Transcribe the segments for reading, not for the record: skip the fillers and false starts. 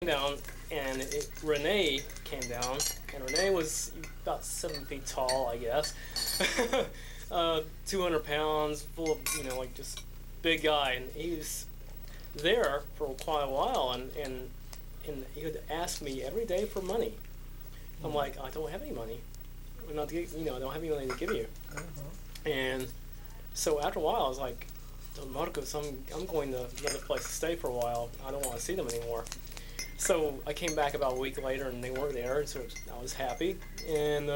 down, and Renee came down, and Renee was about 7 feet tall, I guess. 200 pounds, full of, like just big guy, and he was there for quite a while, and he would ask me every day for money. I'm like, I don't have any money. I don't have any money to give you. And so after a while, I was like, Marcos, I'm going to another place to stay for a while. I don't want to see them anymore. So I came back about a week later, and they weren't there, so I was happy. And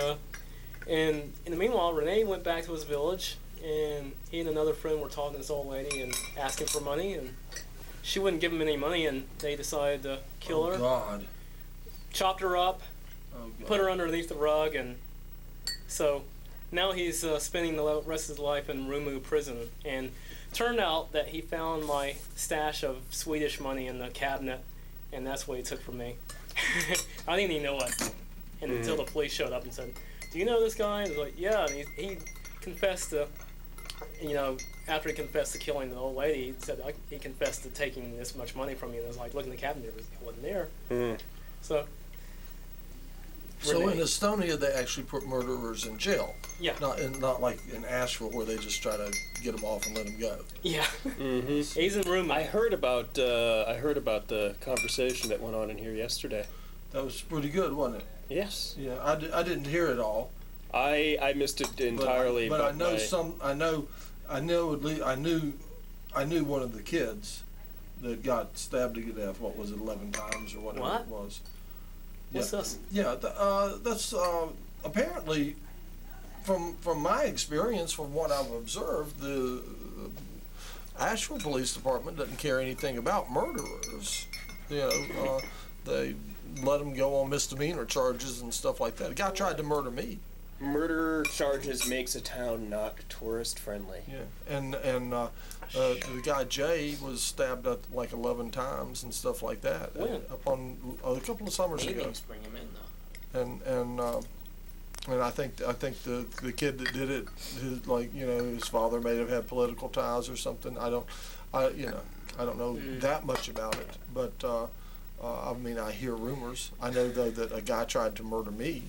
in the meanwhile, Renee went back to his village, and he and another friend were talking to this old lady and asking for money, and she wouldn't give him any money, and they decided to kill her. God. Chopped her up, God. Put her underneath the rug, and so now he's spending the rest of his life in Rumu prison. And turned out that he found my stash of Swedish money in the cabinet, and that's what he took from me. I didn't even know it, and until the police showed up and said, "Do you know this guy?" And I was like, "Yeah." And he confessed to, after he confessed to killing the old lady, he said he confessed to taking this much money from me. And I was like, look in the cabinet, it wasn't there. So in Estonia, they actually put murderers in jail. Yeah. Not like in Asheville where they just try to get them off and let them go. Yeah. He's in room. I heard about the conversation that went on in here yesterday. That was pretty good, wasn't it? Yes. Yeah, I didn't hear it all. I missed it entirely. But I knew one of the kids that got stabbed to death. What was it, 11 times or whatever it was. What's this? Yeah, that's apparently, from my experience, from what I've observed, the Asheville Police Department doesn't care anything about murderers. They let them go on misdemeanor charges and stuff like that. A guy tried to murder me. Murder charges makes a town not tourist friendly. Yeah, and the guy Jay was stabbed up like 11 times and stuff like that. When? Upon a couple of summers ago. Bring him in though. And I think the kid that did it, his father may have had political ties or something. I don't know that much about it, but I hear rumors. I know though that a guy tried to murder me.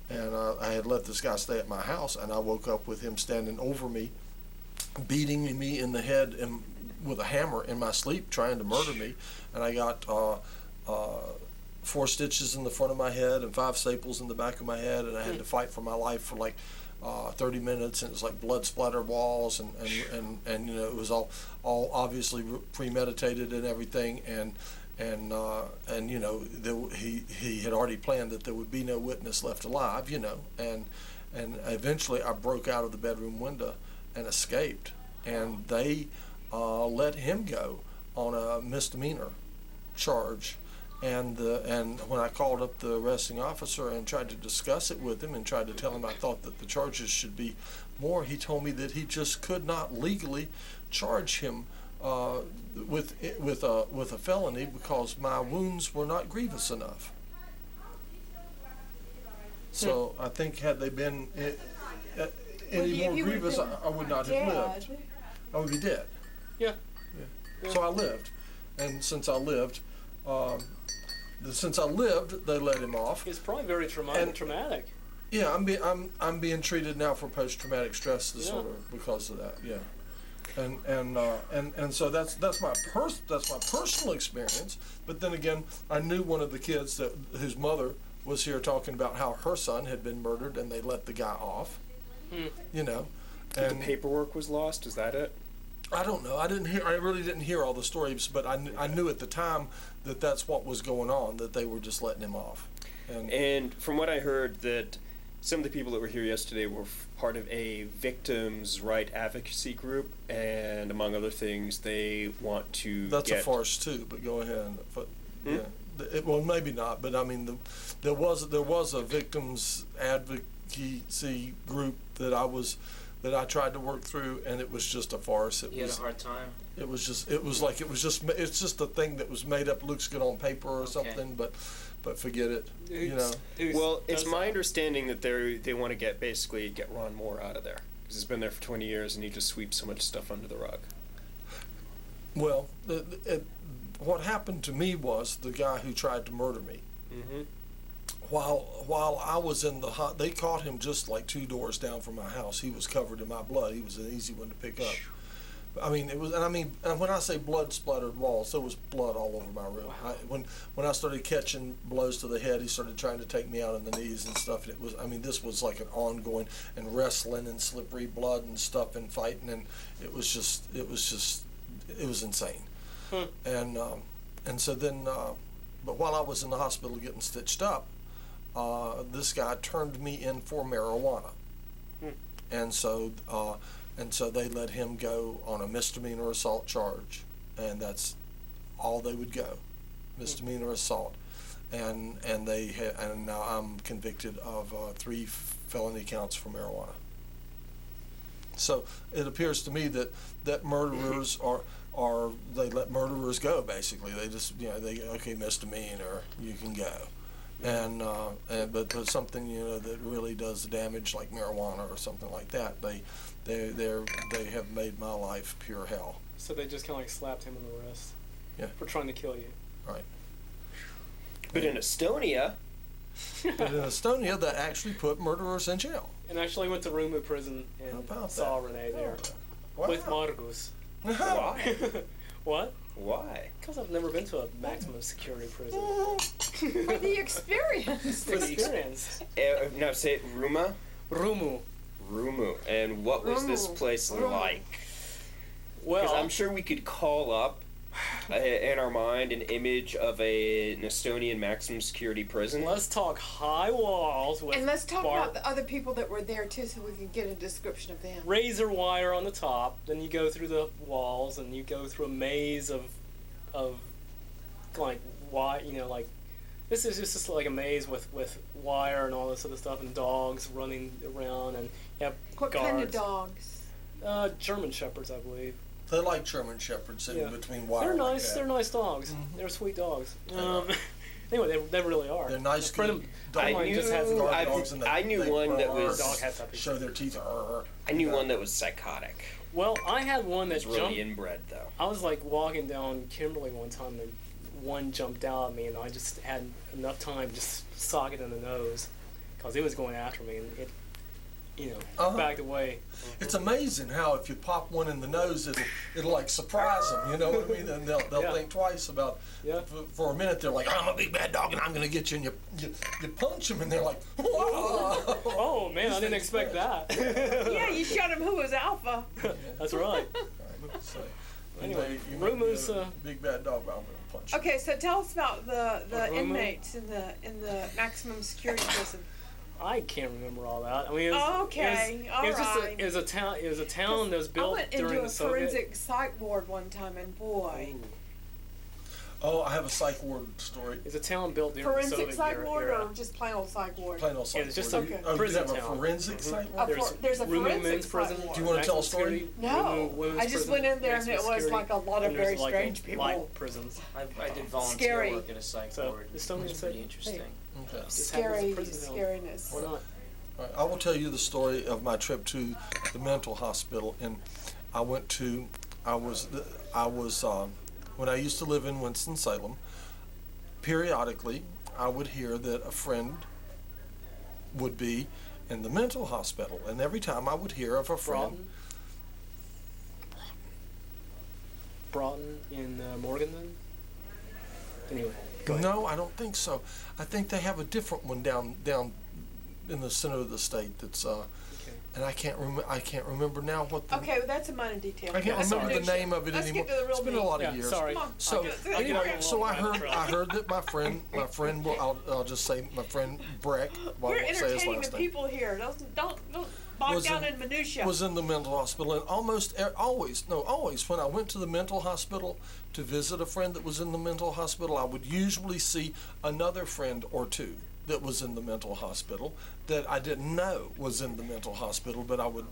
And I had let this guy stay at my house, and I woke up with him standing over me, beating me in the head with a hammer in my sleep, trying to murder me. And I got 4 stitches in the front of my head and 5 staples in the back of my head, and I had to fight for my life for like 30 minutes, and it was like blood splatter walls, and it was all obviously premeditated and everything, and he had already planned that there would be no witness left alive, and eventually I broke out of the bedroom window and escaped, and they let him go on a misdemeanor charge. And when I called up the arresting officer and tried to discuss it with him and tried to tell him I thought that the charges should be more, he told me that he just could not legally charge him with a felony because my wounds were not grievous enough. So I think had they been any more grievous, I would not have lived. I would be dead. Yeah. So I lived, and since I lived, they let him off. It's probably very traumatic. Yeah, I'm being treated now for post-traumatic stress disorder because of that. Yeah. And so that's my personal experience. But then again, I knew one of the kids whose mother was here talking about how her son had been murdered, and they let the guy off. And the paperwork was lost. Is that it? I don't know. I really didn't hear all the stories, but I knew at the time that that's what was going on. That they were just letting him off. And from what I heard, that some of the people that were here yesterday were part of a victims' right advocacy group, and among other things, they want to. That's a farce too. But go ahead. But yeah, well, maybe not. But I mean, there was a victims' advocacy group that I tried to work through, and it was just a farce. You had a hard time. It's just a thing that was made up, looks good on paper or something, but forget it. Well, it's my understanding that they want to get Ron Moore out of there because he's been there for 20 years and he just sweeps so much stuff under the rug. Well, what happened to me was the guy who tried to murder me. Mm-hmm. While I was in the they caught him just like 2 doors down from my house. He was covered in my blood. He was an easy one to pick up. I mean, it was, and when I say blood splattered walls, there was blood all over my room. Wow. When I started catching blows to the head, he started trying to take me out on the knees and stuff. And it was, this was like an ongoing, and wrestling and slippery blood and stuff and fighting, and it was insane. And so then, but while I was in the hospital getting stitched up, this guy turned me in for marijuana, and so they let him go on a misdemeanor assault charge, and that's all they would go, misdemeanor assault, and now I'm convicted of 3 felony counts for marijuana. So it appears to me that murderers they let murderers go, basically. They just okay, misdemeanor, you can go. But something that really does damage, like marijuana or something like that, they have made my life pure hell. So they just kind of like slapped him on the wrist. Yeah. For trying to kill you. Right. But in Estonia, they actually put murderers in jail. And actually went to Rumu prison and saw Renee there with Margus. why? What? Why? Because I've never been to a maximum security prison. For the experience. For the experience. Now say it, Ruma? Rumu. Rumu. And what was this place like? Because Well, I'm sure we could call up in our mind an image of an Estonian maximum security prison. let's talk high walls with And let's talk about the other people that were there too, so we can get a description of them. razor wire on the top. Then you go through the walls and you go through a maze of like like this is just like a maze with wire and all this other stuff and dogs running around and you have What guards. kind of dogs? German shepherds, I believe. They like German shepherds sitting between wire. They're like nice. that. They're nice dogs. They're sweet dogs. Anyway, they really are. They're nice. A friend of mine just has a guard dog. dogs, and I knew one that was Dog has puppies. show their teeth. I knew one that was psychotic. Well, I had one It that was really jumped. inbred though. I was like walking down Kimberly one time and one jumped out at me and I just had enough time to just sock it in the nose because it was going after me and it, backed away. It's amazing how if you pop one in the nose, it'll like surprise them. You know what I mean? And they'll Yeah. think twice about. Yeah. For a minute, they're like, "I'm a big bad dog, and I'm going to get you." And you punch them, and they're like, "Whoa!" Oh man, I didn't expect that. Yeah, you showed him who was alpha. That's right. So, Anyway, you might be Rumo's, a big bad dog, but I'm going to punch you. Okay, so tell us about the Rumu? inmates in the maximum security prison. I can't remember all that. I mean, it was, Okay, it was just alright. it was a town. It was a town that was I built went during into the a Soviet. forensic psych ward one time, and boy, Ooh. Oh, I have a psych ward story. It's a town built during forensic the Soviet psych ward era. or just plain old psych ward? Plain old psych it's just ward. a Oh, prison you have town. a forensic psych ward? There's There's a Rumu forensic men's psych prison. ward. Do you wanna tell a maximum story? security, No, Rumu women's I just prison, went in there and maximum it was security, like a lot of and there's very like strange people. light prisons. I did volunteer Scary. work at a psych So, ward. Estonian It's said, pretty interesting. Okay. Just have this Scary prison town. scariness. Why not? All right, I will tell you the story of my trip to the mental hospital, and I was when I used to live in Winston-Salem. Periodically, I would hear that a friend would be in the mental hospital, and every time I would hear of a friend. Broughton in Morganton? Anyway, go ahead. No, I don't think so. I think they have a different one down in the center of the state. That's Okay. and I can't remember now what the. Okay, well, that's a minor detail. I can't Yeah, remember sorry. the name of it Let's anymore. get to the real It's been a meat. lot of Yeah, years. sorry. Come on. So, Okay. I get on so I the heard trail. I heard that my friend, I'll just say my friend Breck. Well, I We're won't say his entertaining last the name. people here. Don't bog Was down in- in minutia. Was in the mental hospital, and always when I went to the mental hospital to visit a friend that was in the mental hospital, I would usually see another friend or two that was in the mental hospital that I didn't know was in the mental hospital, but I would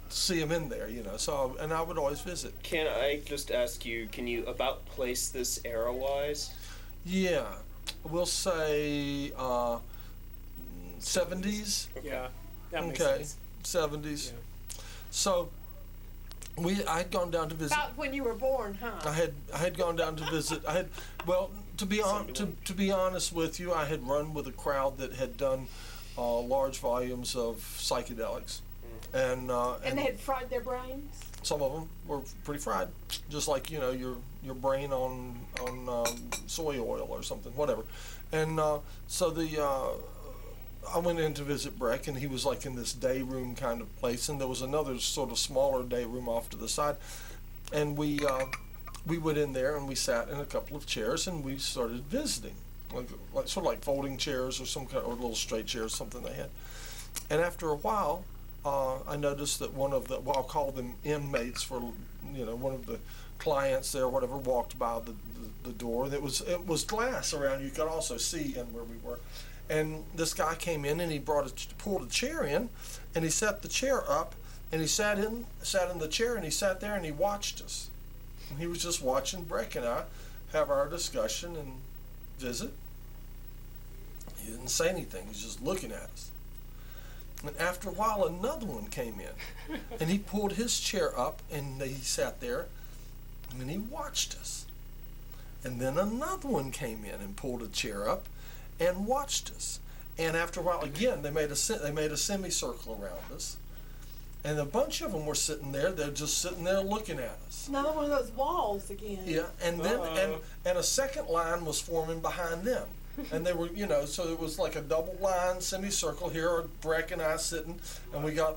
see him in there, So, and I would always visit. Can I just ask you, can you about place this era-wise? Yeah, we'll say 70s. Yeah, that makes Okay, sense. 70s. Yeah. So I had gone down to visit. About when you were born, huh? I had gone down to visit. To be honest with you, I had run with a crowd that had done large volumes of psychedelics, and they had fried their brains. some of them were pretty fried, just like your brain on soy oil or something, whatever. And I went in to visit Breck, and he was like in this day room kind of place, and there was another sort of smaller day room off to the side, and we went in there and we sat in a couple of chairs and we started visiting, like sort of like folding chairs or some kind, or little straight chairs, something they had. And after a while, I noticed that one of the, well, I'll call them inmates, for one of the clients there, whatever, walked by the door. And it was glass around. You could also see in where we were. And this guy came in and he pulled a chair in, and he set the chair up, and he sat in the chair, and he sat there and he watched us. And he was just watching Breck and I have our discussion and visit. He didn't say anything. He was just looking at us. And after a while, another one came in, and he pulled his chair up, and he sat there, and he watched us. And then another one came in and pulled a chair up and watched us. And after a while, again, they made a semicircle around us, and a bunch of them were sitting there. They're just sitting there looking at us. Another one of those walls again. Yeah, and then and a second line was forming behind them. And they were, so it was like a double line semicircle. Here are Breck and I sitting, and we got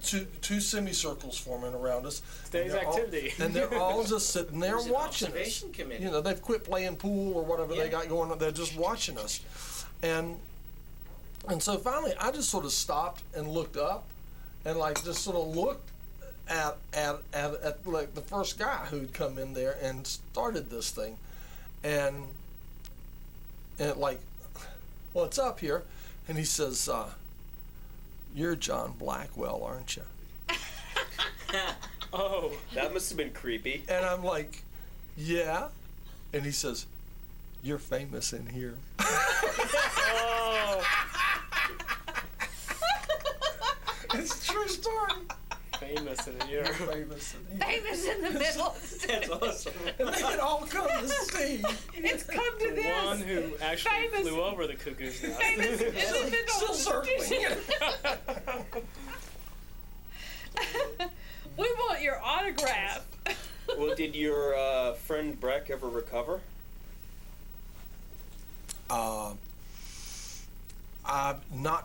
two semicircles forming around us. Today's activity. And they're all just sitting there There's an watching us. observation committee. They've quit playing pool or whatever they got going on. They're just watching us. And so finally, I just sort of stopped and looked up, and like just sort of looked at like the first guy who'd come in there and started this thing, and like, well, it's up here, and he says, "You're John Blackwell, aren't you?" Oh, That must have been creepy. And I'm like, "Yeah," and he says, "You're famous in here." oh, It's a true story. famous in here. Famous in here. Famous in the middle. That's awesome. And they had all come to see. It's come to The this. one who actually Famous. flew over the cuckoo's nest. Famous in the middle. Still circling. We want your autograph. Well, did your friend Breck ever recover? Not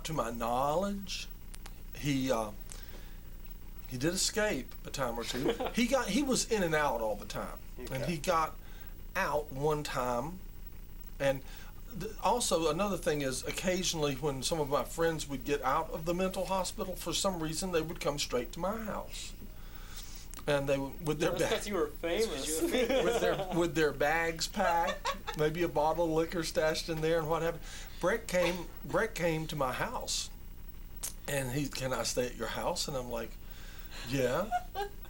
to my knowledge. He did escape a time or two. He was in and out all the time, and Okay. he got out one time. And also another thing is, occasionally when some of my friends would get out of the mental hospital, for some reason they would come straight to my house, and they would with their That's because you were famous. with their bags packed, maybe a bottle of liquor stashed in there, and what happened. Breck came to my house, and can I stay at your house? And I'm like, yeah.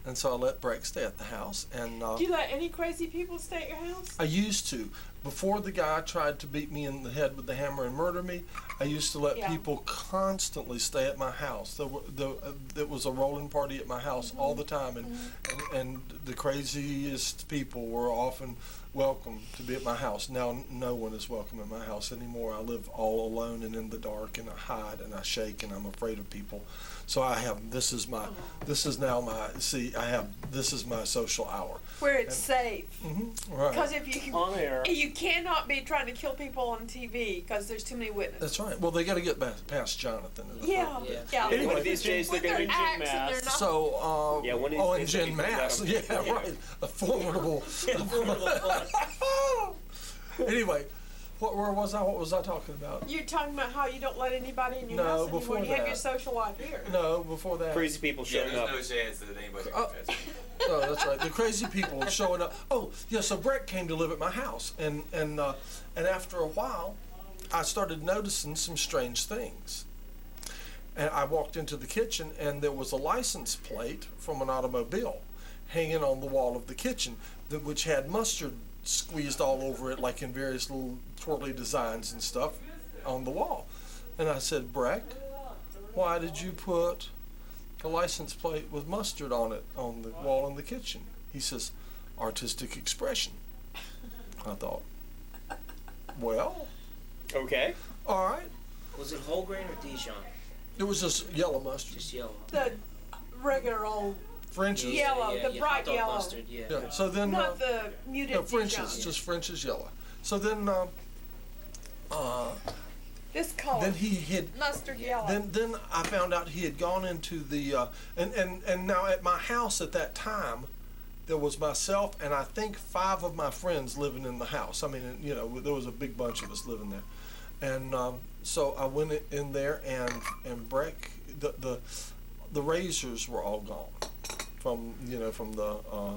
And so I let Breck stay at the house, and Do you let any crazy people stay at your house? I used to. Before the guy tried to beat me in the head with the hammer and murder me, I used to let Yeah. people constantly stay at my house. There was a rolling party at my house all the time, and the craziest people were often welcome to be at my house. Now no one is welcome at my house anymore. I live all alone and in the dark, and I hide and I shake, and I'm afraid of people. So this is my social hour. Where it's safe. Right. Because if you On air. you cannot be trying to kill people on TV because there's too many witnesses. That's right. Well, they got to get past Jonathan. Yeah. Yeah. Yeah. Anyway, one of these days they're With going their to axe and they're mask. not. So, Yeah, one of these and days they Jen can find Mass. out. Yeah, right. A formidable. Anyway, where was I? What was I talking about? You're talking about how you don't let anybody in your No, house before anymore. You have that. your social life here. No, before that. Crazy people Yeah, showing there's up. no chance that anybody Oh. can catch me. Oh, that's right. The crazy people showing up. Oh, yeah. So Breck came to live at my house, and after a while, I started noticing some strange things. And I walked into the kitchen, and there was a license plate from an automobile hanging on the wall of the kitchen, which had mustard squeezed all over it, like in various little twirly designs and stuff on the wall. And I said, Breck, why did you put a license plate with mustard on it on the wall in the kitchen. He says, artistic expression. I thought, well, Okay. all right. Was it whole grain or Dijon? It was just yellow mustard. Just yellow. The regular old, French's. Yellow, the bright hot dog yellow. mustard, yeah. Yeah. So then, not the muted no, French's, Dijon. just French's yellow. So then, This color, then he had. mustard yellow. Then I found out he had gone into the and now at my house at that time, there was myself and I think 5 of my friends living in the house. I mean, you know, there was a big bunch of us living there, and so I went in there and Breck, the razors were all gone from the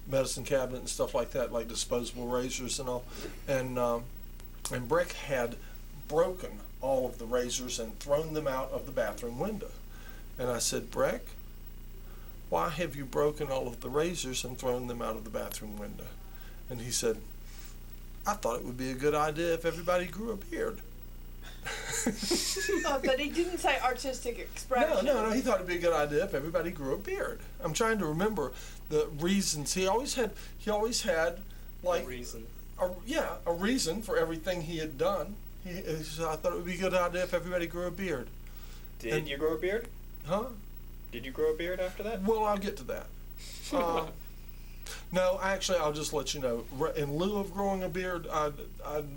medicine cabinet and stuff like that, like disposable razors and all, and Breck had broken all of the razors and thrown them out of the bathroom window. And I said, Breck, why have you broken all of the razors and thrown them out of the bathroom window? And he said, I thought it would be a good idea if everybody grew a beard. But he didn't say artistic expression. No, he thought it'd be a good idea if everybody grew a beard. I'm trying to remember the reasons. He always had like reason. a reason for everything he had done. He said, I thought it would be a good idea if everybody grew a beard. Did you grow a beard? Huh? Did you grow a beard after that? Well, I'll get to that. No, actually, I'll just let you know. In lieu of growing a beard, I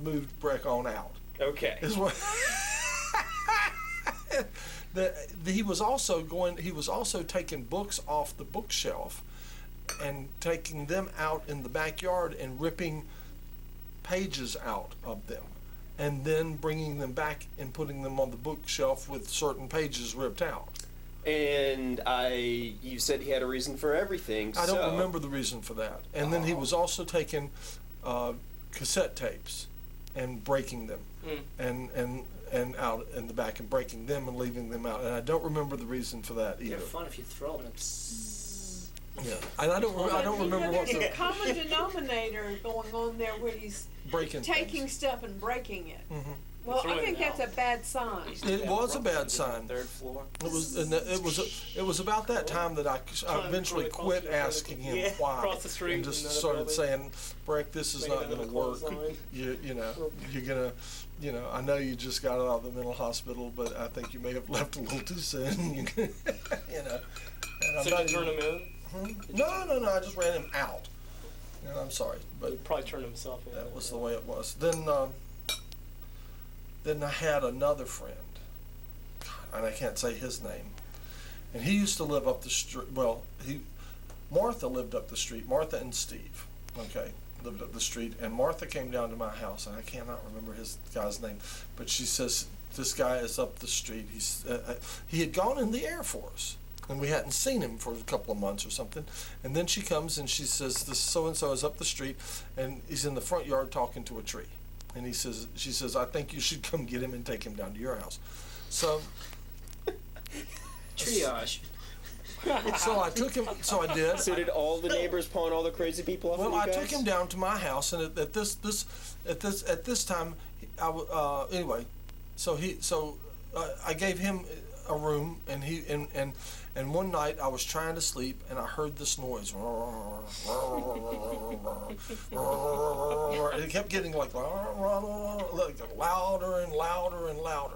moved Breck on out. Okay. Is what he was also taking books off the bookshelf and taking them out in the backyard and ripping pages out of them, and then bringing them back and putting them on the bookshelf with certain pages ripped out. And you said he had a reason for everything. I don't remember the reason for that. And then he was also taking cassette tapes and breaking them, and out in the back and breaking them and leaving them out. And I don't remember the reason for that either. They're fun if you throw them. Yeah, and I don't remember what There's a the common denominator going on there where he's breaking taking things. stuff and breaking it. Mhm. Well, I Throwing think it that's out. a bad sign. It was a bad sign. 3rd floor. It was about that time that I eventually across quit the- asking him Yeah, why, across the street and just in another started building. saying, Breck, this is Make not another going to work. clothesline. You're gonna, I know you just got out of the mental hospital, but I think you may have left a little too soon. And I'm So not did you turn even- him in? No, I just ran him out. I'm sorry, but He probably turned himself in. that was the way it was. Then I had another friend, and I can't say his name, and he used to live up the street. Well, Martha lived up the street. Martha and Steve, okay, lived up the street, and Martha came down to my house, and I cannot remember his guy's name, but she says this guy is up the street. He had gone in the Air Force, and we hadn't seen him for a couple of months or something. And then she comes and she says, this so-and-so is up the street, and he's in the front yard talking to a tree. And she says, I think you should come get him and take him down to your house. So Triage. I took him, so I did. So did all the neighbors pawn all the crazy people off Well, of you I guys? took him down to my house, and at this time, anyway, I gave him a room, and one night I was trying to sleep, and I heard this noise. And it kept getting like louder and louder and louder.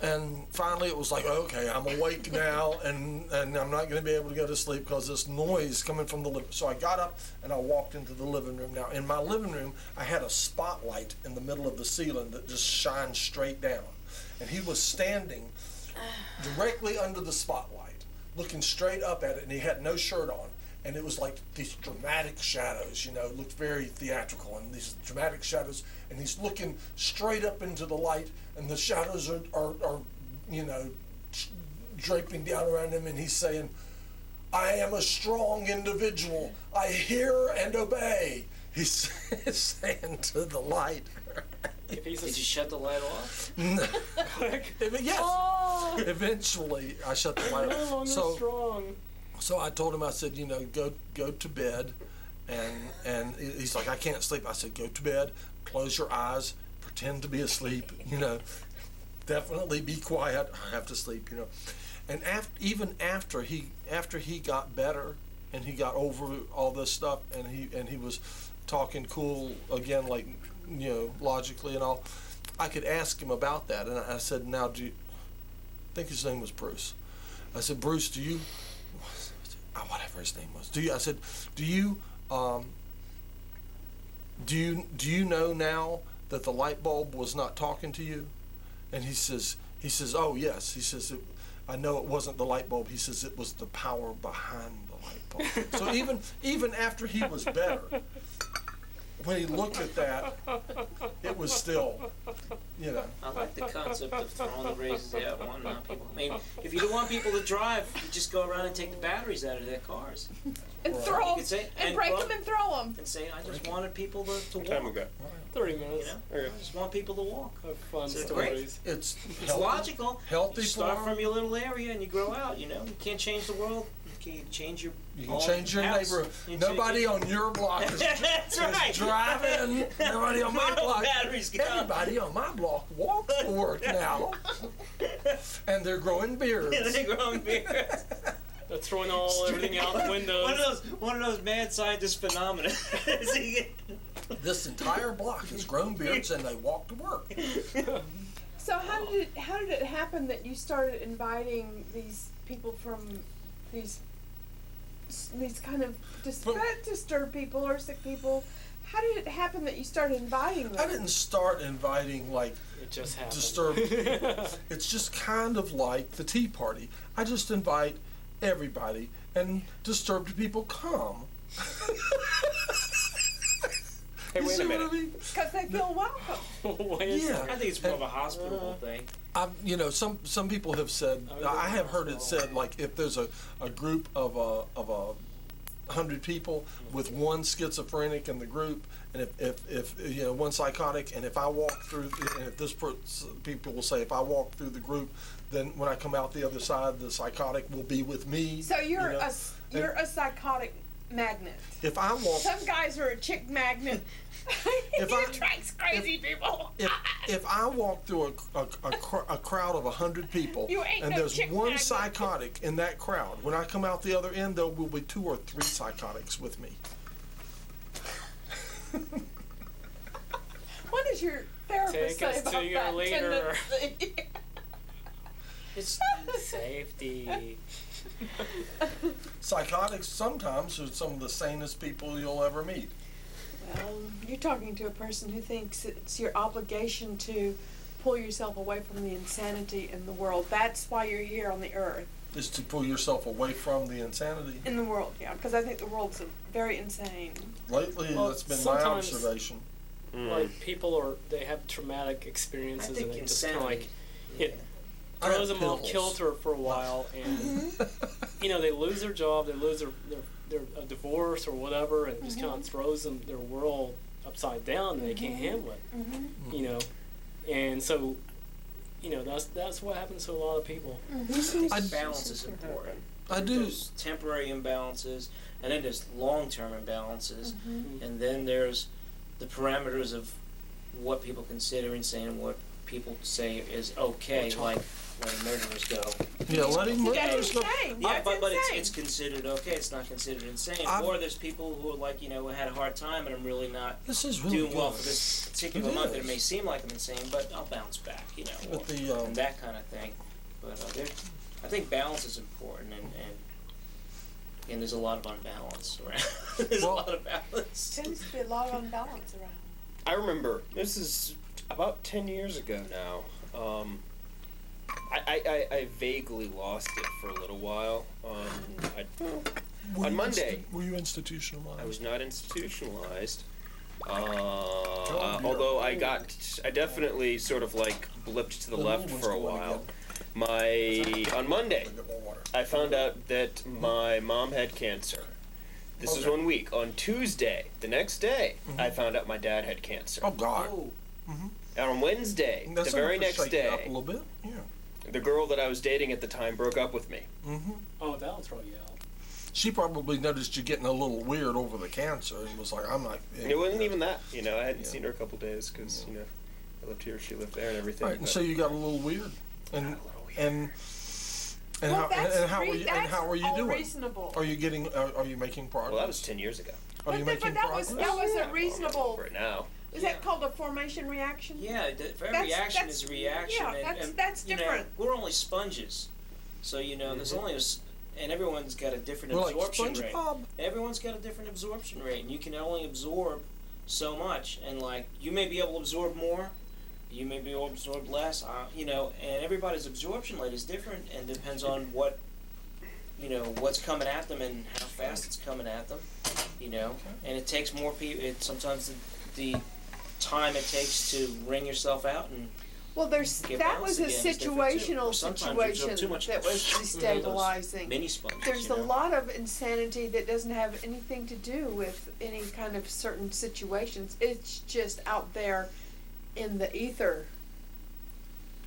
And finally it was like, okay, I'm awake now, and I'm not going to be able to go to sleep because this noise coming from the living room. So I got up and I walked into the living room. Now, in my living room, I had a spotlight in the middle of the ceiling that just shines straight down. And he was standing directly under the spotlight, looking straight up at it, and he had no shirt on. And it was like these dramatic shadows, it looked very theatrical, and these dramatic shadows, and he's looking straight up into the light, and the shadows are draping down around him, and he's saying, I am a strong individual. I hear and obey. He's saying to the light. Did you shut the light off? Yes. Oh, Eventually, I shut the light No off. longer strong. So I told him, I said, go to bed, and he's like, I can't sleep. I said, go to bed, close your eyes, pretend to be asleep, definitely be quiet. I have to sleep, And even after he got better and he got over all this stuff and he was talking cool again, like, you know, logically and all, I could ask him about that. And I said, now, I think his name was Bruce. I said, Bruce, do you, whatever his name was, I said, do you know now that the light bulb was not talking to you? And he says, oh yes. He says, I know it wasn't the light bulb. He says it was the power behind the light bulb. So even after he was better, when he looked at that, it was still, you know. I like the concept of throwing the razors out, wanting out people. I mean, if you don't want people to drive, you just go around and take the batteries out of their cars. And Right. throw You them, could say- and and break well- them and throw them. And say, I just wanted people to What time we walk. got? 30 You minutes know, Okay. I just want people to walk. of fun So stories. It's It's logical. Healthy You start farm. from your little area and you grow out. You know, you can't change the world. You can change your. You can own change your house. neighborhood. You Nobody change on your block is, That's right. is driving. Nobody on my Where no block. batteries go. Everybody on my block walks to work now, and they're growing beards. They're growing beards. They're throwing everything out the windows. One of those mad scientist phenomena. This entire block has grown beards, and they walk to work. So how did it happen that you started inviting these people from these kind of disturbed people or sick people? How did it happen that you started inviting them? I didn't start inviting like It just happened. disturbed people. It's just kind of like the Tea Party. I just invite everybody, and disturbed people come. Hey, You wait see a what minute. I mean? Because they feel welcome. Wait a Yeah. second. I think it's more of a hospitable thing. You know, some people have said, I have heard it said, like, if there's a group of 100 people with one schizophrenic in the group, and if you know, one psychotic, and if I walk through, and if people will say, if I walk through the group, then when I come out the other side, the psychotic will be with me. So you're you know? you're a psychotic magnet. If I walk, Some guys are a chick magnet. If he I- attracts crazy people. if I walk through a crowd of 100 people, You ain't and no there's chick one magnet. psychotic in that crowd, when I come out the other end, there will be 2 or 3 psychotics with me. What does your therapist Take say us about to your that leader. tendency? It's Safety. Psychotics sometimes are some of the sanest people you'll ever meet. Well, you're talking to a person who thinks it's your obligation to pull yourself away from the insanity in the world. That's why you're here on the earth. Is to pull yourself away from the insanity. In the world, yeah, because I think the world's very insane. Lately, Well, that's been my sometimes- observation. Like people they have traumatic experiences, I think and it just kind of insanity. like it I have throws them off pills. kilter for a while, and you know, they lose their job, they lose their divorce or whatever, and it just kind of throws them their world upside down, and they can't handle it. You know, and so you know that's what happens to a lot of people. I think I- balance is important. I do. There's temporary imbalances, and then there's long-term imbalances, and then there's the parameters of what people consider insane and what people say is okay, like letting murderers go. Yeah, letting That's murderers go. insane. Yeah, That's but insane. it's considered okay. It's not considered insane. I've- Or there's people who are like, you know, had a hard time and I'm really not This is really doing well good. for this particular It month. And it is. may seem like I'm insane, but I'll bounce back, you know, But the, and that kind of thing. But I think balance is important, and there's a lot of unbalance around. There's Well- a lot of balance. Tends to be a lot of unbalance around. I remember, this is about 10 years ago now. I vaguely lost it for a little while. On Monday. Were you institutionalized? I was not institutionalized. Oh, dear. Although I definitely sort of like blipped to the left for a while. On Monday, I found out that my mom had cancer. This was Okay. 1 week. On Tuesday, the next day, I found out my dad had cancer. Oh God. Oh, And on Wednesday, And that's the very enough to next shake you up a day, little bit. Yeah. the girl that I was dating at the time broke up with me. Oh, that'll throw you out. She probably noticed you getting a little weird over the cancer and was like, I'm not. And it wasn't even that, you know. I hadn't Yeah. seen her a couple days because, you know, I lived here, she lived there, and everything. Right, and but- so you got a little weird, and a little weird. and And Well, how are you all doing? reasonable. Are you making progress? Well, that was 10 years ago. Are you making that progress? was a reasonable. Right now. Is Yeah. that called a formation reaction? Yeah, for every That's- action that's- is a reaction. yeah, and that's you know, different. we're only sponges, so there's only and everyone's got a different We're like absorption rate. SpongeBob. Everyone's got a different absorption rate, and you can only absorb so much. And like you may be able to absorb more, you may be able to absorb less. And everybody's absorption rate is different, and depends on what's coming at them and how fast it's coming at them. And it takes more people. Sometimes the time it takes to wring yourself out and Well, Get that was balanced a again is different, too. situational Or sometimes you absorb situation too much. that was destabilizing. mini sponges. There's a lot of insanity that doesn't have anything to do with any kind of certain situations. It's just out there in the ether.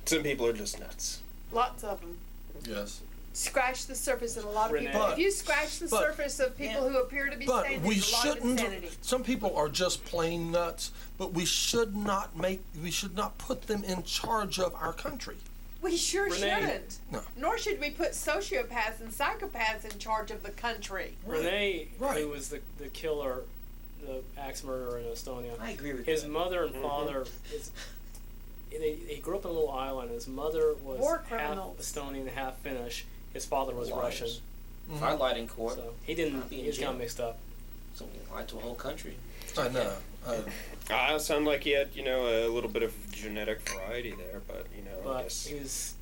Some people are just nuts. Lots of them. Yes. Scratch the surface, and a lot of Renee. people. If you scratch the But- surface of people who appear to be But sane, we there's a lot of shouldn't. insanity. Some people are just plain nuts, but we should not put them in charge of our country. We sure Renee. shouldn't. No. Nor should we put sociopaths and psychopaths in charge of the country. Renee, Right. who was the killer, the axe murderer in Estonia, I agree with his that. mother and father he grew up on a little island. His mother was War half criminals. Estonian, half Finnish. His father was Liars. Russian. If I lied in court, So he didn't. I'd be in He was kind jail. of mixed up. something lied to a whole country. I know. Sound like he had, a little bit of genetic variety there, but, I But guess.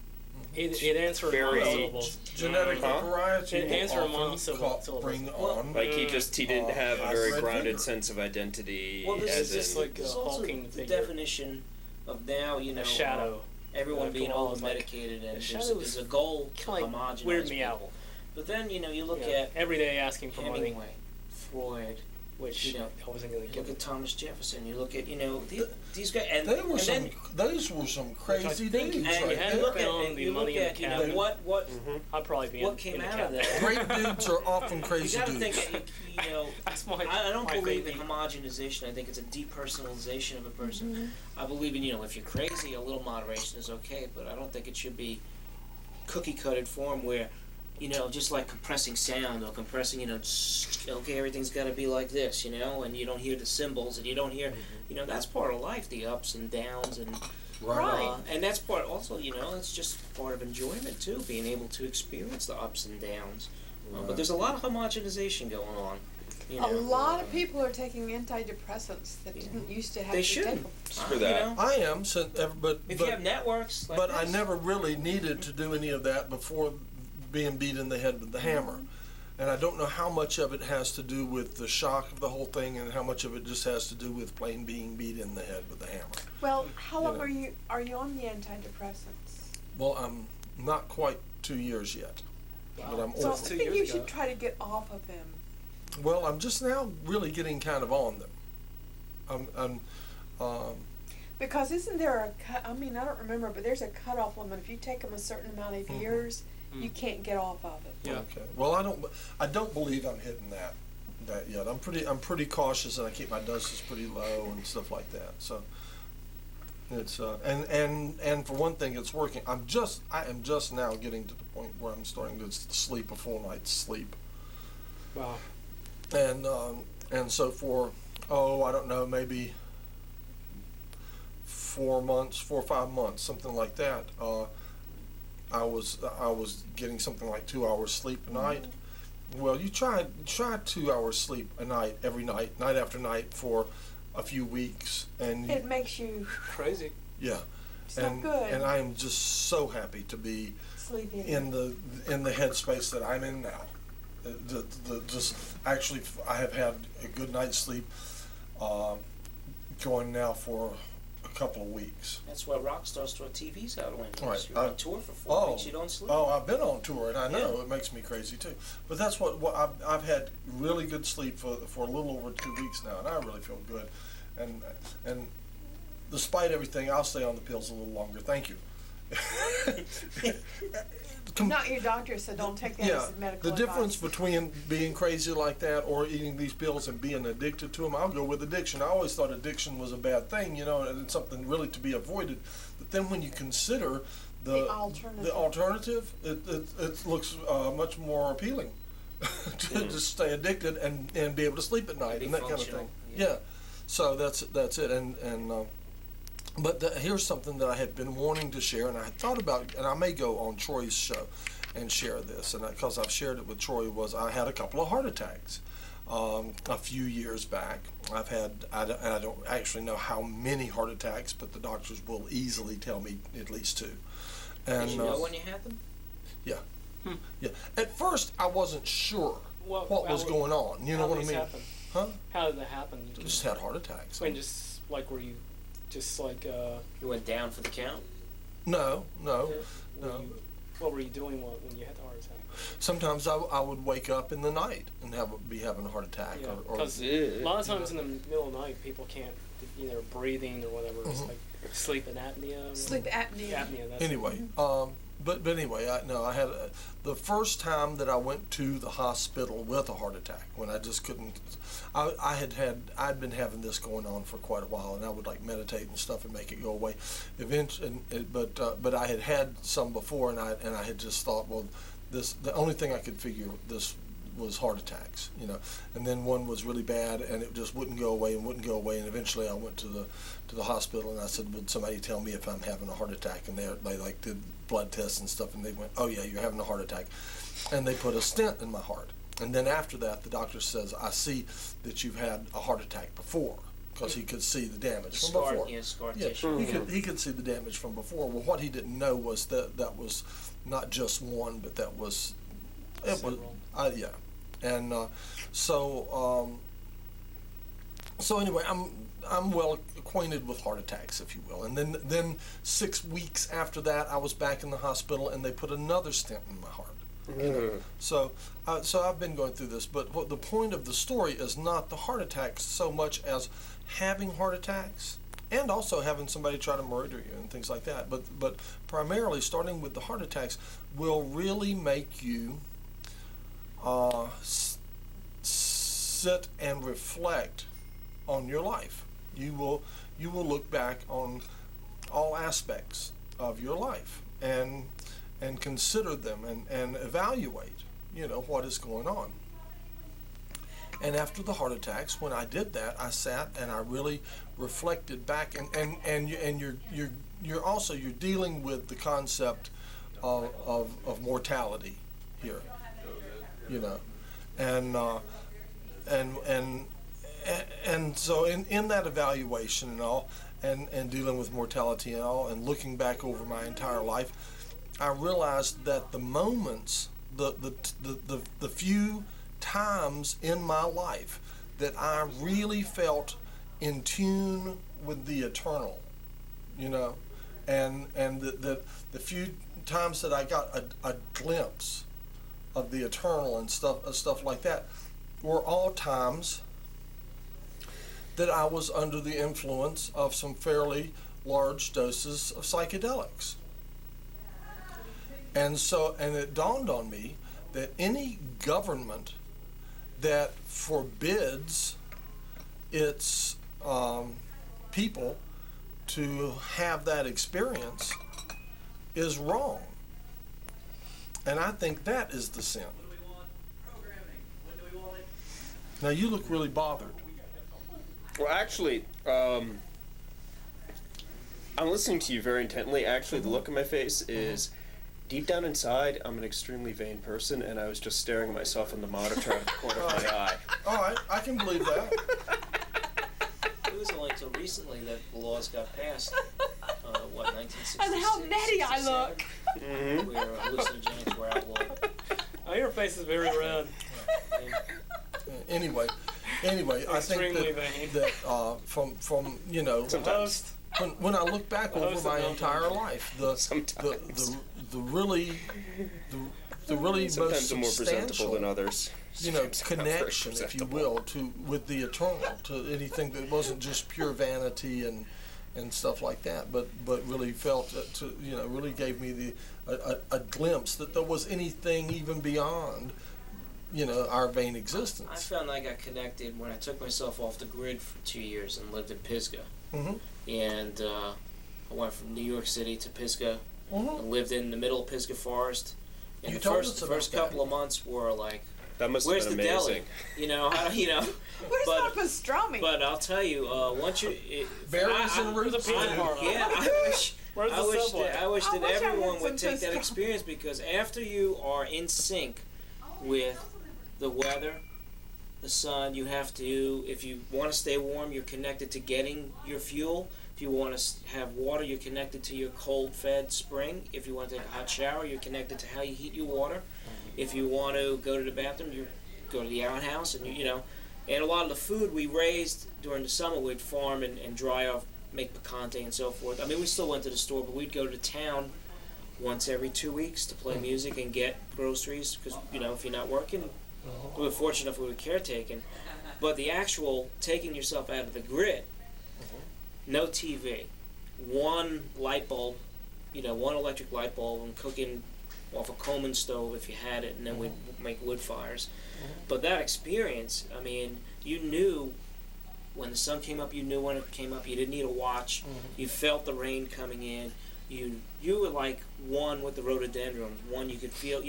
he'd answer in Very- monosyllables. Genetic Huh? variety An answer will in often monosyllables. bring Well, on. Like he didn't have a very red grounded finger. sense of identity. Well, this as is just in, like there's a also hulking the figure. definition of now, A shadow. everyone After being a while, over it's like, medicated, and the there's, shadow there's a goal to kinda like homogenize weird me out. people. But then you look Yeah, at every day asking for money, Hemingway, Freud, which I wasn't going to you give look at it. Thomas Jefferson, you look at these guys, and Those were then some crazy think- dudes. and right you had there. to look at found and the you look money in at the cabinet. what I'd probably be what in came the out of cabinet. that. Great dudes are often You crazy got to dudes. think, That's my. I don't my believe in thing. homogenization. I think it's a depersonalization of a person. I believe in, if you're crazy, a little moderation is okay, but I don't think it should be cookie-cutted form where, just like compressing sound or compressing, okay, everything's got to be like this, and you don't hear the cymbals and you don't hear, that's part of life, the ups and downs and Right. and that's part also, that's just part of enjoyment too, being able to experience the ups and downs. But there's a lot of homogenization going on. A lot of people are taking antidepressants that didn't used to have They to shouldn't. take them. Just for that. I am, but If you have networks like but I this, never really needed to do any of that before being beat in the head with the hammer. And I don't know how much of it has to do with the shock of the whole thing and how much of it just has to do with plain being beat in the head with the hammer. Well, how long know. are you on the antidepressants? Well, I'm not quite 2 years yet, but I'm So I over. 2 think you years should ago. try to get off of them. Well, I'm just now really getting kind of on them. Because isn't there a cut? I mean, I don't remember, but there's a cutoff limit. If you take them a certain amount of years, you can't get off of it. Yeah. Okay. Well, I don't believe I'm hitting that yet. I'm pretty cautious, and I keep my doses pretty low and stuff like that. So it's and for one thing, it's working. I am just now getting to the point where I'm starting to sleep a full night's sleep. Wow. And so for I don't know, maybe 4 or 5 months, something like that. I was getting something like 2 hours sleep a night. Well, you try 2 hours sleep a night every night, night after night for a few weeks, and It makes you Crazy. yeah, It's and not good. and I am just so happy to be sleepy. in the headspace that I'm in now. Just actually, I have had a good night's sleep, going now for a couple of weeks. that's why rock stars throw TVs out windows. Right. You're on tour for 4 weeks, you don't sleep. Oh, I've been on tour, and I know it makes me crazy too. But that's what I've had really good sleep for a little over 2 weeks now, and I really feel good. And despite everything, I'll stay on the pills a little longer. Thank you. Not your doctor, so don't take that Yeah, as medical the difference advice. between being crazy like that or eating these pills and being addicted to them, I'll go with addiction. I always thought addiction was a bad thing, you know, and it's something really to be avoided. But then when you consider the alternative, it looks much more appealing to just stay addicted and be able to sleep at night and that kind of thing. Yeah, so that's it. But here's something that I had been wanting to share, and I had thought about, and I may go on Troy's show and share this, and because I've shared it with Troy, was I had a couple of heart attacks a few years back. I've had, I don't actually know how many heart attacks, but the doctors will easily tell me at least 2. And, Did you know when you had them? Yeah. Yeah. At first, I wasn't sure what was going on. You know what I mean? Happen? Huh? How did that happen? Just had heart attacks. I mean, just like were you, just like You went down for the count? No. What were you doing when you had the heart attack? Sometimes I would wake up in the night and be having a heart attack. Yeah, or because a lot of times in the middle of the night, people can't either breathing or whatever. It's like sleep apnea. Sleep apnea. That's Anyway, but anyway, I had the first time that I went to the hospital with a heart attack when I just couldn't. I'd been having this going on for quite a while, and I would like meditate and stuff and make it go away. But I had some before, and I had just thought, well, the only thing I could figure this was heart attacks, you know. And then one was really bad, and it just wouldn't go away, and eventually I went to the hospital, and I said, would somebody tell me if I'm having a heart attack? And they like did blood tests and stuff, and they went, oh yeah, you're having a heart attack, and they put a stent in my heart. And then after that, the doctor says, I see that you've had a heart attack before, because he could see the damage from before. Scar tissue. He could see the damage from before. Well, what he didn't know was that was not just one, but that was several. Yeah. And so anyway, I'm well acquainted with heart attacks, if you will. And then 6 weeks after that, I was back in the hospital, and they put another stent in my heart. You know? So I've been going through this, but what the point of the story is not the heart attacks so much as having heart attacks and also having somebody try to murder you and things like that. But primarily, starting with the heart attacks will really make you sit and reflect on your life. You will look back on all aspects of your life and consider them and evaluate, you know, what is going on. And after the heart attacks, when I did that, I sat and I really reflected back, and you're also dealing with the concept of mortality here, you know, and so in that evaluation and all, and dealing with mortality and all, and looking back over my entire life, I realized that the moments, the few times in my life that I really felt in tune with the eternal, you know, and the few times that I got a glimpse of the eternal and stuff like that were all times that I was under the influence of some fairly large doses of psychedelics. And it dawned on me that any government that forbids its people to have that experience is wrong. And I think that is the sin. Now you look really bothered. Well, actually, I'm listening to you very intently. Actually, the look on my face is, deep down inside, I'm an extremely vain person, and I was just staring at myself in the monitor out of the corner of my eye. All right, I can believe that. It wasn't like so recently that the laws got passed. 1966? And how netty I look. Where hallucinogenics were outlawed. Oh, your face is very red. Anyway, I think that from you know, Sometimes. when I look back over my entire life, the really Sometimes most I'm more presentable substantial, than others. you know, Sometimes I'm not very connection, if you presentable. will, with the eternal, to anything that wasn't just pure vanity and and stuff like that, but really felt really gave me a glimpse that there was anything even beyond our vain existence. I found I got connected when I took myself off the grid for 2 years and lived in Pisgah. Mm-hmm. And I went from New York City to Pisgah. Mm-hmm. I lived in the middle of Pisgah Forest. And You the told first us about first that. couple of months were like, That must where's have the been amazing. deli? Where's But- my pastrami? But I'll tell you, once you Berries and roots. The pizza parlor. Where's the I wish Subway? that I that wish I had everyone would some take that pastrami. experience, because after you are in sync with the weather, the sun, you have to, if you want to stay warm, you're connected to getting your fuel. If you want to have water, you're connected to your cold-fed spring. If you want to take a hot shower, you're connected to how you heat your water. If you want to go to the bathroom, you go to the outhouse, and and a lot of the food we raised during the summer, we'd farm and dry off, make picante and so forth. I mean, we still went to the store, but we'd go to town once every 2 weeks to play music and get groceries, because if you're not working, we were fortunate if we were caretaking. But the actual taking yourself out of the grid, no TV, one light bulb, one electric light bulb, and cooking off a Coleman stove if you had it, and then we'd make wood fires. But that experience, I mean, you knew when the sun came up, you knew when it came up. You didn't need a watch. You felt the rain coming in. You were like one with the rhododendrons. One you could feel,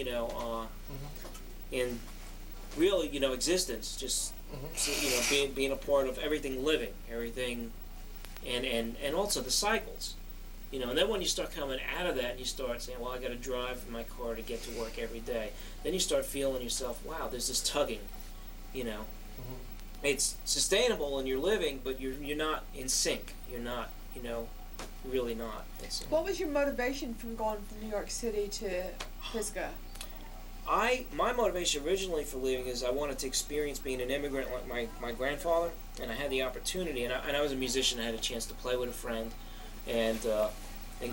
in real, existence. Just being a part of everything living, everything, and also the cycles. And then when you start coming out of that and you start saying, well, I got to drive my car to get to work every day, then you start feeling yourself, wow, there's this tugging, It's sustainable and you're living, but you're not in sync. You're not, really not. What was your motivation from going from New York City to Pisgah? My motivation originally for leaving is I wanted to experience being an immigrant like my grandfather, and I had the opportunity, and I was a musician. I had a chance to play with a friend and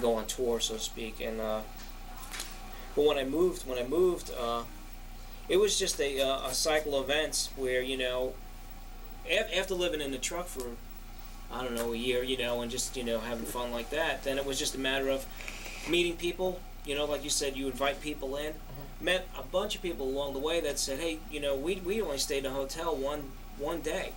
go on tour, so to speak. And but when I moved, it was just a cycle of events where after living in the truck for a year, and just having fun like that, then it was just a matter of meeting people. Like you said, you invite people in. Met a bunch of people along the way that said, hey, we only stayed in a hotel one day.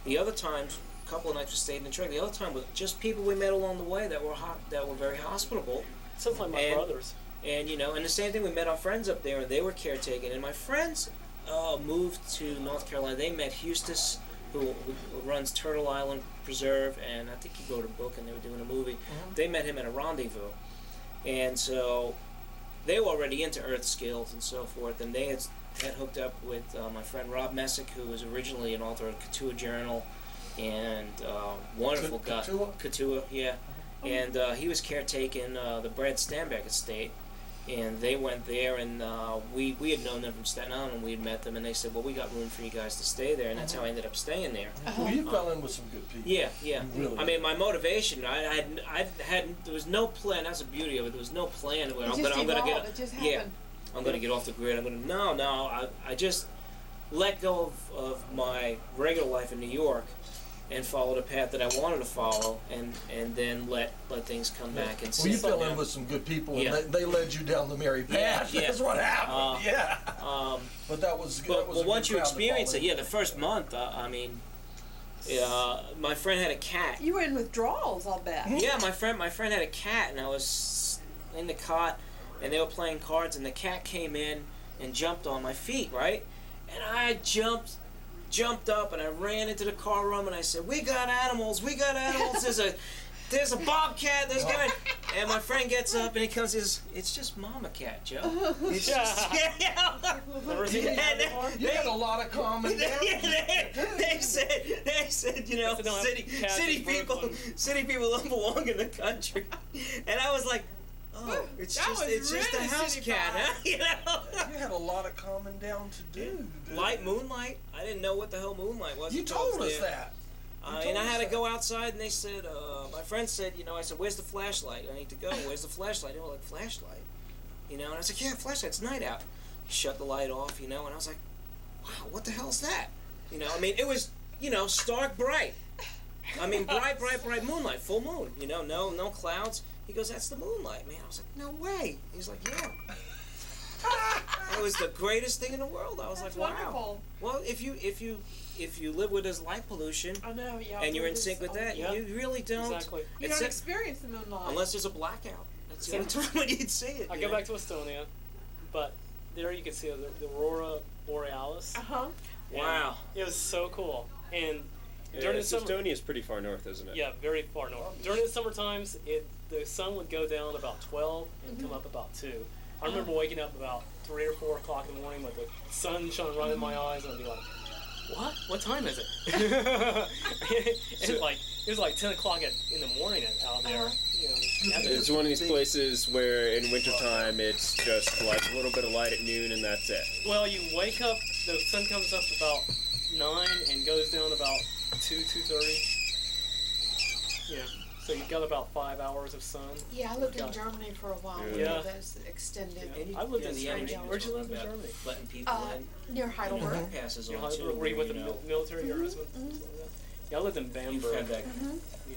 The other times, a couple of nights we stayed in the truck. The other time was just people we met along the way that were very hospitable. Sounds like my brothers. And and the same thing, we met our friends up there, and they were caretaking. And my friends moved to North Carolina. They met Eustace, who runs Turtle Island Preserve, and I think he wrote a book, and they were doing a movie. They met him at a rendezvous, and so they were already into earth skills and so forth, and they had hooked up with my friend Rob Messick, who was originally an author of Katua Journal, and wonderful guy. Katua, yeah. And he was caretaking the Brad Stanbeck estate, and they went there, and we had known them from Staten Island, and we had met them, and they said, well, we got room for you guys to stay there, and that's how I ended up staying there. Well, you fell in with some good people. Yeah. You really I mean, my motivation, I hadn't, there was no plan. That's the beauty of it. There was no plan. Where It I'm just gonna evolved. get, It just yeah, happened. I'm gonna get off the grid. I just let go of my regular life in New York and follow the path that I wanted to follow, and then let things come back and Well, you settle fell in down. with some good people, Yeah. and they led you down the merry path. Yeah. That's what happened. Yeah. But that was. But that was a once good you crowd to experience fall it, in. the first month, my friend had a cat. You were in withdrawals, I'll bet. Yeah, my friend had a cat, and I was in the cot, and they were playing cards, and the cat came in and jumped on my feet, right? And I jumped up, and I ran into the car room, and I said, "We got animals! We got animals! There's a bobcat! There's gonna..." And my friend gets up, and he comes, and says, "It's just Mama Cat, Joe. It's just..." Never seen it And before? You had a lot of common ground. they said, They don't have cats city in people don't belong in the country. And I was like, oh, it's That just was a really house city cat, vibe. huh? You had a lot of common down to do. Light moonlight. I didn't know what the hell moonlight was. You until I was told us there. that. And I had to go outside, and they said, my friend said, I said, "Where's the flashlight? I need to go. Where's the flashlight?" They were like, "Flashlight?" And I was like, "Yeah, flashlight. It's night out." He shut the light off, and I was like, wow, what the hell's that? I mean, it was, stark bright. I mean, bright moonlight, full moon. You know, no clouds. He goes, "That's the moonlight, man." I was like, "No way." He's like, "Yeah." It was the greatest thing in the world. I was That's like, "Wow." wonderful. Well, if you live with this light pollution I know, yeah. and you're in sync with that, Yeah. you really don't. Exactly. You It's don't a- experience the moonlight. unless there's a blackout. That's the only time when you'd see it. I you go know? back to Estonia, but there you can see the Aurora Borealis. Uh-huh. and Wow. It was so cool. And Yeah, during the summer, Estonia is pretty far north, isn't it? yeah, very far north. During the summer times, the sun would go down about 12 and come up about 2. I remember waking up about 3 or 4 o'clock in the morning with the sun shining right in my eyes, and I'd be like, "What? What time is it?" And it was like 10 o'clock in the morning out there. You know, It's one of these places where in wintertime it's just like a little bit of light at noon and that's it. Well, you wake up, the sun comes up about 9 and goes down about 2:30. Yeah. So you've got about 5 hours of sun. Yeah, I lived in Got it. Germany for a while. Yeah. When That's extended. I lived in the Germany. energy Where'd you live in about Germany? Letting people in. Near Heidelberg. That passes You know, on too. were you with the know. military or husband? Something like that? Yeah, I lived in You've Bamberg. had that. Yeah.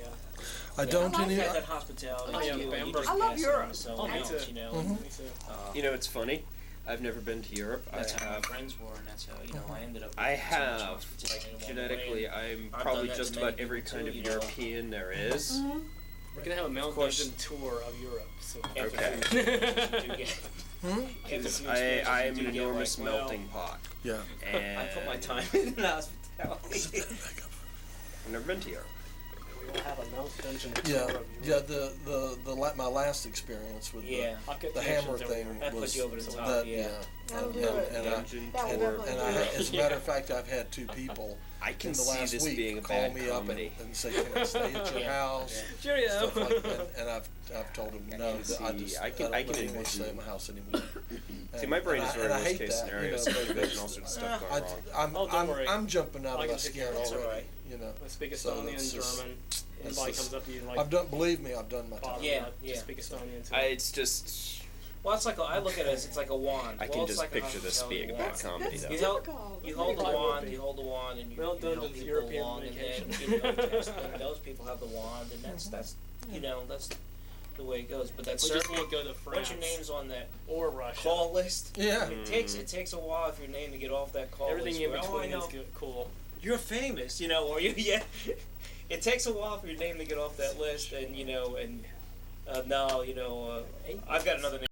I don't like any. You've had that hospitality. Oh, yeah, too, and you Bamberg. just I love pass it Europe. on to someone Oh, me else, too. you know. Me too. You know, it's funny. I've never been to Europe. That's I how my have. friends were, and that's how I ended up. I with so much have. hospitality along the Genetically, way. I'm I've probably done that just to about many every people kind too, of you know. European there is. We're gonna have a Mount course. Dungeon tour of Europe. So. After Okay. a few experiences, you do get- after a few I experiences, am you an do get enormous like, well, melting pot. Yeah. And I put my time in hospitality. I've never been to Europe. We will have a Mount Dungeon tour Yeah, of yeah. Europe. My last experience with Yeah. I've got the hammer connections over thing there. That put was you over the top, that, yeah. That'll and, do and, it. and I, Dungeon That would tour. definitely and do I, it. as a matter of fact, I've had 2 people I can in the see last this week being a call bad me up comedy. and say, "Can I stay at your Yeah. house?" Cheerio. Stuff like that. And I've told them no. can That I see- just I can don't really envision- want to stay at my house anymore. See, my brain And is I- very and I worst hate case that, scenarios. you know, There's but been all sorts of stuff going wrong. I'm Oh, don't worry. I'm jumping out I of can my take skin care of it. already. Alright. You know. I speak So Estonian, it's just- German. it's Anybody just- comes up to you like, I've done. Believe me, I've done my time. bottom, Yeah, just yeah. speak Estonian too. It's just. Well, it's like I look at it as it's like a wand. I Well, can it's just like picture this hospitality being a bad wand. comedy, That's though. You hold, difficult. you hold the Probably would wand, be. you hold the wand, and you Well, help Dungeon's people European along, and vacation. then you know, test them. Those people have the wand, and that's you know that's the way it goes. But that's we just certainly won't go to France once your name's on that or Russia. call list. Yeah. It takes a while for your name to get off that call Everything list. in where, between I is know good, cool. you're famous, you know, or you yeah. It takes a while for your name to get off that list, and you know, and no, you know, I've got another name.